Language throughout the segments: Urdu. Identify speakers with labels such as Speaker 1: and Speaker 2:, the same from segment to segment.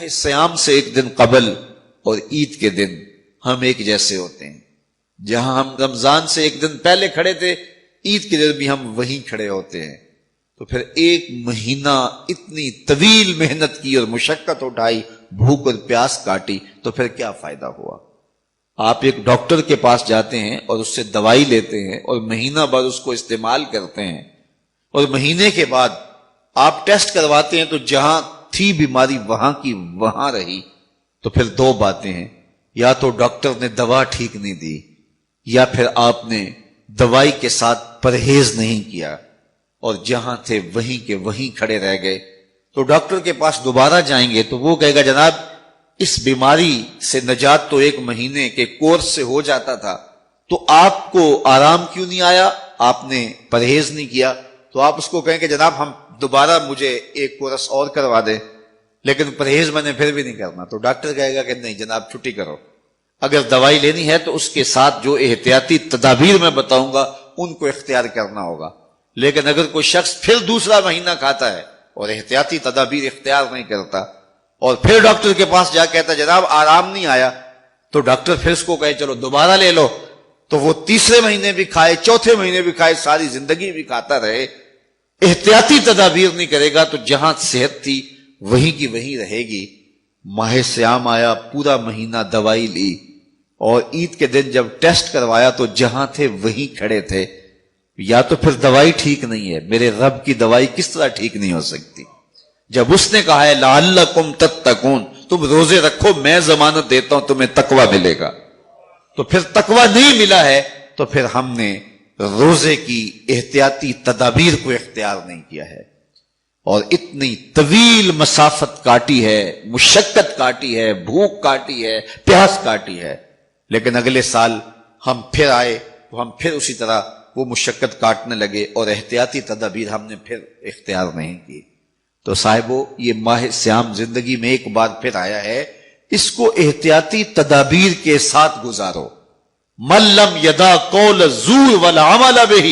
Speaker 1: ماہ سیام سے ایک دن قبل اور عید کے دن ہم ایک جیسے ہوتے ہیں. جہاں ہم رمضان سے ایک دن پہلے کھڑے تھے، عید کے دن بھی ہم وہیں کھڑے ہوتے ہیں. تو پھر ایک مہینہ اتنی طویل محنت کی اور مشقت اٹھائی، بھوک اور پیاس کاٹی، تو پھر کیا فائدہ ہوا؟ آپ ایک ڈاکٹر کے پاس جاتے ہیں اور اس سے دوائی لیتے ہیں اور مہینہ بعد اس کو استعمال کرتے ہیں، اور مہینے کے بعد آپ ٹیسٹ کرواتے ہیں تو جہاں تھی بیماری وہاں کی وہاں رہی. تو پھر دو باتیں ہیں، یا تو ڈاکٹر نے دوا ٹھیک نہیں دی، یا پھر آپ نے دوائی کے ساتھ پرہیز نہیں کیا اور جہاں تھے وہیں کے وہیں کھڑے رہ گئے. تو ڈاکٹر کے پاس دوبارہ جائیں گے تو وہ کہے گا جناب اس بیماری سے نجات تو ایک مہینے کے کورس سے ہو جاتا تھا، تو آپ کو آرام کیوں نہیں آیا؟ آپ نے پرہیز نہیں کیا. تو آپ اس کو کہیں کہ جناب ہم دوبارہ مجھے ایک کورس اور کروا دیں، لیکن پرہیز میں نے پھر بھی نہیں کرنا. تو ڈاکٹر کہے گا کہ نہیں جناب چھٹی کرو. اگر دوائی لینی ہے تو اس کے ساتھ جو احتیاطی تدابیر میں بتاؤں گا ان کو اختیار کرنا ہوگا. لیکن اگر کوئی شخص پھر دوسرا مہینہ کھاتا ہے اور احتیاطی تدابیر اختیار نہیں کرتا اور پھر ڈاکٹر کے پاس جا کہتا جناب آرام نہیں آیا، تو ڈاکٹر پھر اس کو کہے چلو دوبارہ لے لو، تو وہ تیسرے مہینے بھی کھائے، چوتھے مہینے بھی کھائے، ساری زندگی بھی کھاتا رہے. احتیاطی تدابیر نہیں کرے گا تو جہاں صحت تھی وہیں کی وہیں رہے گی. ماہ سیام آیا، پورا مہینہ دوائی لی، اور عید کے دن جب ٹیسٹ کروایا تو جہاں تھے وہیں کھڑے تھے. یا تو پھر دوائی ٹھیک نہیں ہے. میرے رب کی دوائی کس طرح ٹھیک نہیں ہو سکتی؟ جب اس نے کہا ہے لعلکم تتقون، تم روزے رکھو میں ضمانت دیتا ہوں تمہیں تقوی ملے گا، تو پھر تقوی نہیں ملا ہے تو پھر ہم نے روزے کی احتیاطی تدابیر کو اختیار نہیں کیا ہے، اور اتنی طویل مسافت کاٹی ہے، مشقت کاٹی ہے، بھوک کاٹی ہے، پیاس کاٹی ہے. لیکن اگلے سال ہم پھر آئے تو ہم پھر اسی طرح وہ مشقت کاٹنے لگے اور احتیاطی تدابیر ہم نے پھر اختیار نہیں کی. تو صاحبو یہ ماہ سیام زندگی میں ایک بار پھر آیا ہے، اس کو احتیاطی تدابیر کے ساتھ گزارو. من لم یدع قول الزور والعمل بہ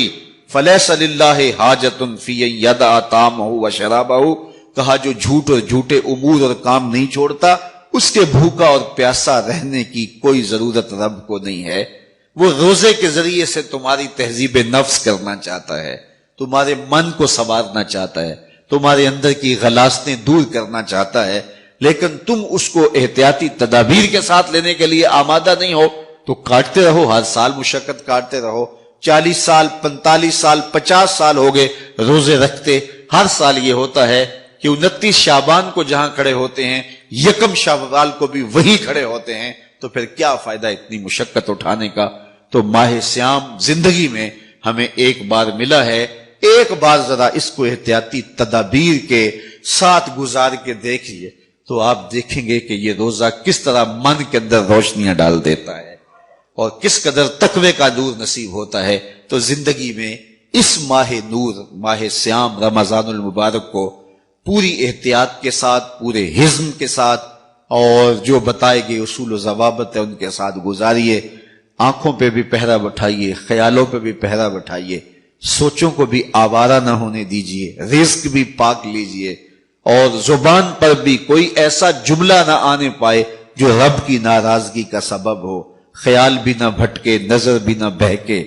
Speaker 1: فلیس للہ حاجۃ فی ان یدع طعامہ وشرابہ. کہا جو جھوٹ اور جھوٹے امور اور کام نہیں چھوڑتا اس کے بھوکا اور پیاسا رہنے کی کوئی ضرورت رب کو نہیں ہے. وہ روزے کے ذریعے سے تمہاری تہذیب نفس کرنا چاہتا ہے، تمہارے من کو سنوارنا چاہتا ہے، تمہارے اندر کی غلاظتیں دور کرنا چاہتا ہے، لیکن تم اس کو احتیاطی تدابیر کے ساتھ لینے کے لیے آمادہ نہیں ہو. تو کاٹتے رہو، ہر سال مشقت کاٹتے رہو. 40 سال 45 سال 50 سال ہو گئے روزے رکھتے. ہر سال یہ ہوتا ہے کہ 29 شعبان کو جہاں کھڑے ہوتے ہیں 1 شوال کو بھی وہی کھڑے ہوتے ہیں. تو پھر کیا فائدہ اتنی مشقت اٹھانے کا؟ تو ماہ سیام زندگی میں ہمیں ایک بار ملا ہے، ایک بار ذرا اس کو احتیاطی تدابیر کے ساتھ گزار کے دیکھیے تو آپ دیکھیں گے کہ یہ روزہ کس طرح من کے اندر روشنیاں ڈال دیتا ہے اور کس قدر تقوی کا نور نصیب ہوتا ہے. تو زندگی میں اس ماہ نور، ماہ سیام رمضان المبارک کو پوری احتیاط کے ساتھ، پورے حزم کے ساتھ، اور جو بتائے گئے اصول و ضوابط ہے ان کے ساتھ گزاریے. آنکھوں پہ بھی پہرا بٹھائیے، خیالوں پہ بھی پہرا بٹھائیے، سوچوں کو بھی آوارہ نہ ہونے دیجیے، رزق بھی پاک لیجیے، اور زبان پر بھی کوئی ایسا جملہ نہ آنے پائے جو رب کی ناراضگی کا سبب ہو. خیال بھی نہ بھٹکے، نظر بھی نہ بہکے،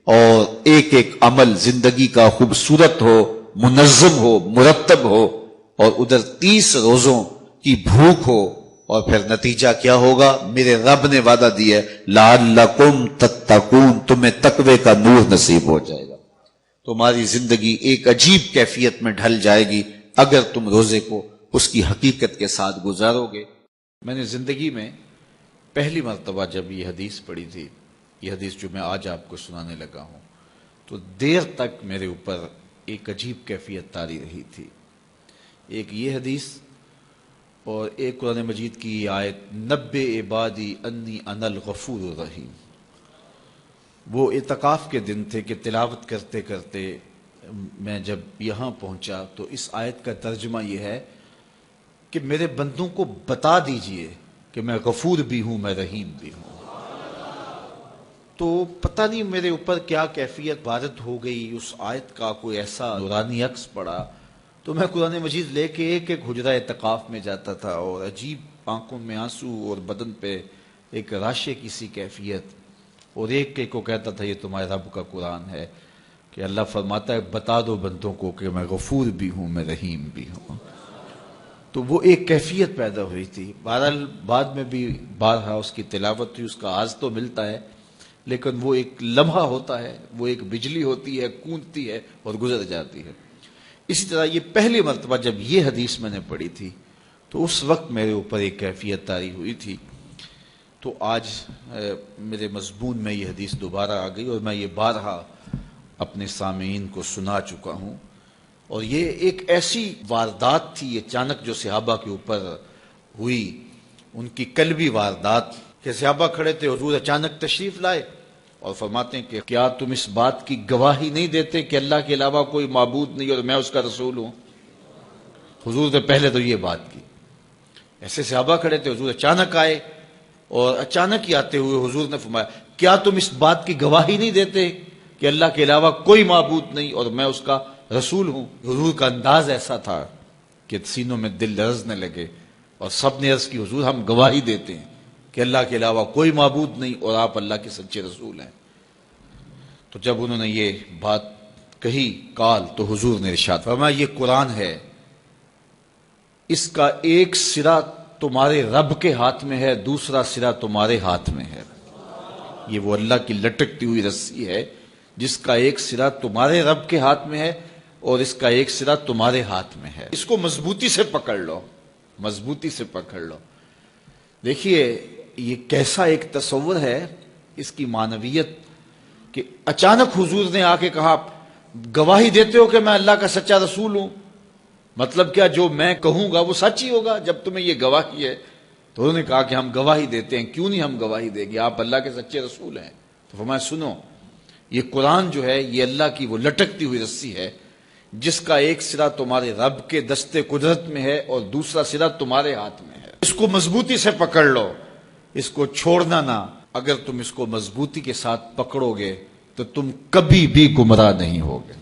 Speaker 1: اور ایک ایک عمل زندگی کا خوبصورت ہو، منظم ہو، مرتب ہو، اور ادھر 30 روزوں کی بھوک ہو. اور پھر نتیجہ کیا ہوگا؟ میرے رب نے وعدہ دیا ہے لعلکم تتقون، تمہیں تقوی کا نور نصیب ہو جائے گا. تمہاری زندگی ایک عجیب کیفیت میں ڈھل جائے گی اگر تم روزے کو اس کی حقیقت کے ساتھ گزارو گے. میں نے زندگی میں پہلی مرتبہ جب یہ حدیث پڑھی تھی، یہ حدیث جو میں آج آپ کو سنانے لگا ہوں، تو دیر تک میرے اوپر ایک عجیب کیفیت طاری رہی تھی. ایک یہ حدیث اور ایک قرآن مجید کی آیت نبئ عبادی انی انا الغفور الرحیم. وہ اعتکاف کے دن تھے کہ تلاوت کرتے کرتے میں جب یہاں پہنچا تو اس آیت کا ترجمہ یہ ہے کہ میرے بندوں کو بتا دیجئے کہ میں غفور بھی ہوں، میں رحیم بھی ہوں. تو پتہ نہیں میرے اوپر کیا کیفیت وارد ہو گئی، اس آیت کا کوئی ایسا نورانی عکس پڑا
Speaker 2: تو میں قرآن مجید لے کے ایک ایک حجرہ اعتکاف میں جاتا تھا، اور عجیب آنکھوں میں آنسو اور بدن پہ ایک راشے کی سی کیفیت، اور ایک کو کہتا تھا یہ تمہارے رب کا قرآن ہے، کہ اللہ فرماتا ہے بتا دو بندوں کو کہ میں غفور بھی ہوں، میں رحیم بھی ہوں۔ تو وہ ایک کیفیت پیدا ہوئی تھی۔ بہرحال بعد میں بھی بارہا اس کی تلاوت ہوئی، اس کا آز تو ملتا ہے، لیکن وہ ایک لمحہ ہوتا ہے، وہ ایک بجلی ہوتی ہے، گونجتی ہے اور گزر جاتی ہے۔ اسی طرح یہ پہلی مرتبہ جب یہ حدیث میں نے پڑھی تھی تو اس وقت میرے اوپر ایک کیفیت طاری ہوئی تھی۔ تو آج میرے مضمون میں یہ حدیث دوبارہ آ گئی، اور میں یہ بارہا اپنے سامعین کو سنا چکا ہوں۔ اور یہ ایک ایسی واردات تھی اچانک جو صحابہ کے اوپر ہوئی، ان کی قلبی واردات، کہ صحابہ کھڑے تھے، حضور اچانک تشریف لائے اور فرماتے ہیں کہ کیا تم اس بات کی گواہی نہیں دیتے کہ اللہ کے علاوہ کوئی معبود نہیں اور میں اس کا رسول ہوں؟ حضور نے پہلے تو یہ بات کی۔ ایسے صحابہ کھڑے تھے، حضور اچانک آئے، اور اچانک ہی آتے ہوئے حضور نے فرمایا کیا تم اس بات کی گواہی نہیں دیتے کہ اللہ کے علاوہ کوئی معبود نہیں اور میں اس کا رسول ہوں؟ حضور کا انداز ایسا تھا کہ سینوں میں دل لرزنے لگے، اور سب نے عرض کی حضور ہم گواہی دیتے ہیں کہ اللہ کے علاوہ کوئی معبود نہیں اور آپ اللہ کے سچے رسول ہیں۔ تو جب انہوں نے یہ بات کہی قال، تو حضور نے ارشاد فرمایا یہ قرآن ہے، اس کا ایک سرا تمہارے رب کے ہاتھ میں ہے، دوسرا سرا تمہارے ہاتھ میں ہے۔ یہ وہ اللہ کی لٹکتی ہوئی رسی ہے جس کا ایک سرا تمہارے رب کے ہاتھ میں ہے اور اس کا ایک سرا تمہارے ہاتھ میں ہے۔ اس کو مضبوطی سے پکڑ لو، مضبوطی سے پکڑ لو۔ دیکھیے یہ کیسا ایک تصور ہے اس کی معنویت، کہ اچانک حضور نے آ کے کہا گواہی دیتے ہو کہ میں اللہ کا سچا رسول ہوں؟ مطلب کیا جو میں کہوں گا وہ سچ ہی ہوگا جب تمہیں یہ گواہی ہے؟ تو انہوں نے کہا کہ ہم گواہی دیتے ہیں۔ کیوں نہیں ہم گواہی دیں گے، آپ اللہ کے سچے رسول ہیں۔ تو فرمایا سنو، یہ قرآن جو ہے یہ اللہ کی وہ لٹکتی ہوئی رسی ہے جس کا ایک سرا تمہارے رب کے دستے قدرت میں ہے اور دوسرا سرا تمہارے ہاتھ میں ہے۔ اس کو مضبوطی سے پکڑ لو، اس کو چھوڑنا نہ۔ اگر تم اس کو مضبوطی کے ساتھ پکڑو گے تو تم کبھی بھی گمراہ نہیں ہوگے۔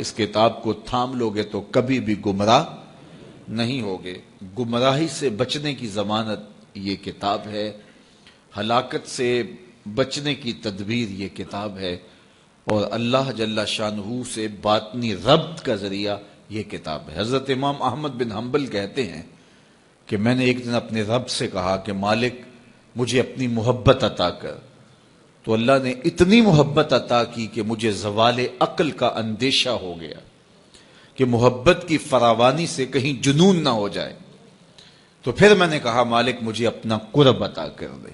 Speaker 2: اس کتاب کو تھام لو گے تو کبھی بھی گمراہ نہیں ہوگے۔ گمراہی سے بچنے کی ضمانت یہ کتاب ہے، ہلاکت سے بچنے کی تدبیر یہ کتاب ہے، اور اللہ جل شانہ سے باطنی ربط کا ذریعہ یہ کتاب ہے۔ حضرت امام احمد بن حنبل کہتے ہیں کہ میں نے ایک دن اپنے رب سے کہا کہ مالک مجھے اپنی محبت عطا کر، تو اللہ نے اتنی محبت عطا کی کہ مجھے زوال عقل کا اندیشہ ہو گیا کہ محبت کی فراوانی سے کہیں جنون نہ ہو جائے۔ تو پھر میں نے کہا مالک مجھے اپنا قرب عطا کر دے،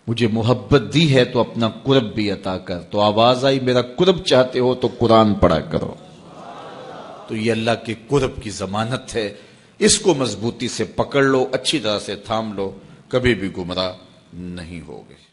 Speaker 2: مجھے محبت دی ہے تو اپنا قرب بھی عطا کر۔ تو آواز آئی میرا قرب چاہتے ہو تو قرآن پڑھا کرو۔ تو یہ اللہ کے قرب کی ضمانت ہے، اس کو مضبوطی سے پکڑ لو، اچھی طرح سے تھام لو، کبھی بھی گمراہ نہیں ہوگے۔